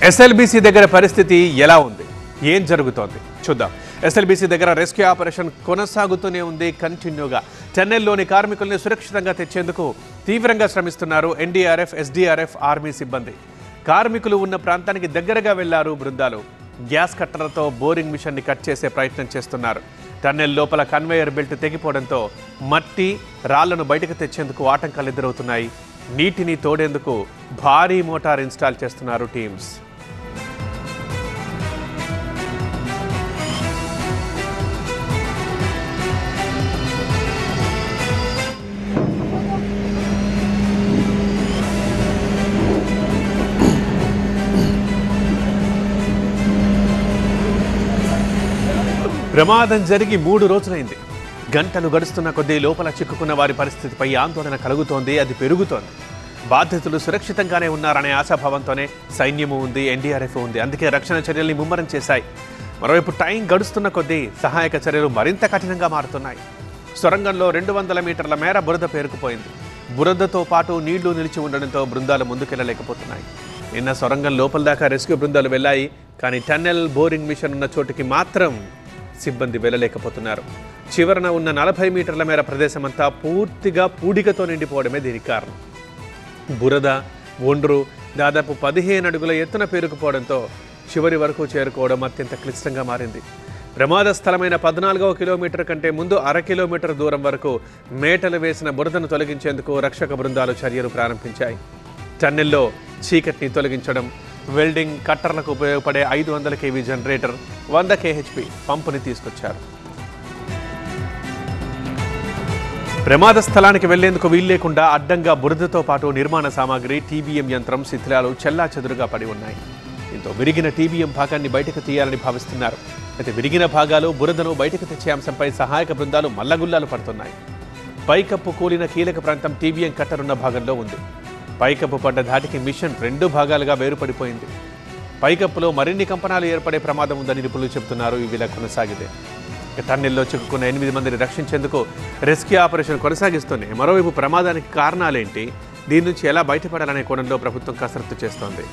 SLBC దగ్గర పరిస్థితి ఎలా ఉంది, ఏం జరుగుతోంది చూద్దాం. ఎస్ఎల్బీసీ దగ్గర రెస్క్యూ ఆపరేషన్ కొనసాగుతూనే ఉంది కంటిన్యూగా. చెన్నైలోని కార్మికుల్ని సురక్షితంగా తెచ్చేందుకు తీవ్రంగా శ్రమిస్తున్నారు ఎన్డీఆర్ఎఫ్, ఎస్డీఆర్ఎఫ్, ఆర్మీ సిబ్బంది. కార్మికులు ఉన్న ప్రాంతానికి దగ్గరగా వెళ్లారు బృందాలు. గ్యాస్ కట్టర్లతో బోరింగ్ మిషన్ని కట్ చేసే ప్రయత్నం చేస్తున్నారు. టన్నెల్ లోపల కన్వేయర్ బెల్ట్ తెగిపోవడంతో మట్టి, రాళ్లను బయటకు తెచ్చేందుకు ఆటంకాలు ఎదురవుతున్నాయి. నీటిని తోడేందుకు భారీ మోటార్ ఇన్స్టాల్ చేస్తున్నారు టీమ్స్. ప్రమాదం జరిగి 3 రోజులైంది. గంటలు గడుస్తున్న కొద్దీ లోపల చిక్కుకున్న వారి పరిస్థితిపై ఆందోళన కలుగుతోంది, అది పెరుగుతోంది. బాధితులు సురక్షితంగానే ఉన్నారనే ఆశాభావంతోనే సైన్యము ఉంది, ఎన్డీఆర్ఎఫ్ ఉంది. అందుకే రక్షణ చర్యల్ని ముమ్మరం చేశాయి. మరోవైపు టైం గడుస్తున్న కొద్దీ సహాయక చర్యలు మరింత కఠినంగా మారుతున్నాయి. సొరంగంలో 200 మీటర్ల మేర బురద పేరుకుపోయింది. బురదతో పాటు నీళ్లు నిలిచి ఉండడంతో బృందాలు ముందుకెళ్లలేకపోతున్నాయి. నిన్న సొరంగం లోపల దాకా రెస్క్యూ బృందాలు వెళ్లాయి, కానీ టన్నెల్ బోరింగ్ మిషన్ ఉన్న చోటుకి మాత్రం సిబ్బంది వెళ్ళలేకపోతున్నారు. చివరన ఉన్న 40 మీటర్ల మేర ప్రదేశమంతా పూర్తిగా పూడికతో నిండిపోవడమే దీనికి కారణం. బురద, ఒండ్రు దాదాపు 15 అడుగుల ఎత్తున పేరుకుపోవడంతో చివరి వరకు చేరుకోవడం అత్యంత క్లిష్టంగా మారింది. ప్రమాద స్థలమైన 14వ కిలోమీటర్ కంటే ముందు 1/2 కిలోమీటర్ దూరం వరకు మేటలు వేసిన బురదను తొలగించేందుకు రక్షక బృందాలు చర్యలు ప్రారంభించాయి. టన్నెల్లో చీకటిని తొలగించడం, వెల్డింగ్, కట్టర్లకు ఉపయోగపడే 500 kV జనరేటర్, 100 kHP పంపుని తీసుకొచ్చారు. ప్రమాద స్థలానికి వెళ్లేందుకు వీల్లేకుండా అడ్డంగా బురదతో పాటు నిర్మాణ సామాగ్రి, టీబీఎం యంత్రం, శిథిలాలు చెల్లాచెదురుగా పడి ఉన్నాయి. దీంతో విరిగిన టీబీఎం భాగాన్ని బయటకు తీయాలని భావిస్తున్నారు. అయితే విరిగిన భాగాలు, బురదను బయటకు తెచ్చే అంశంపై సహాయక బృందాలు మల్లగుల్లాలు పడుతున్నాయి. పైకప్పు కూలిన కీలక ప్రాంతం టీబీఎం కట్టరున్న భాగంలో ఉంది. పైకప్పు పడ్డ ధాటికి మిషన్ 2 భాగాలుగా వేరుపడిపోయింది. పైకప్పులో మరిన్ని కంపనాలు ఏర్పడే ప్రమాదం ఉందని నిపుణులు చెబుతున్నారు. ఇవి ఇలా కొనసాగితే టన్నెల్లో చిక్కుకున్న 8 మందిని రక్షించేందుకు రెస్క్యూ ఆపరేషన్ కొనసాగిస్తూనే మరోవైపు ప్రమాదానికి కారణాలేంటి, దీని నుంచి ఎలా బయటపడాలనే కోణంలో ప్రభుత్వం కసరత్తు చేస్తోంది.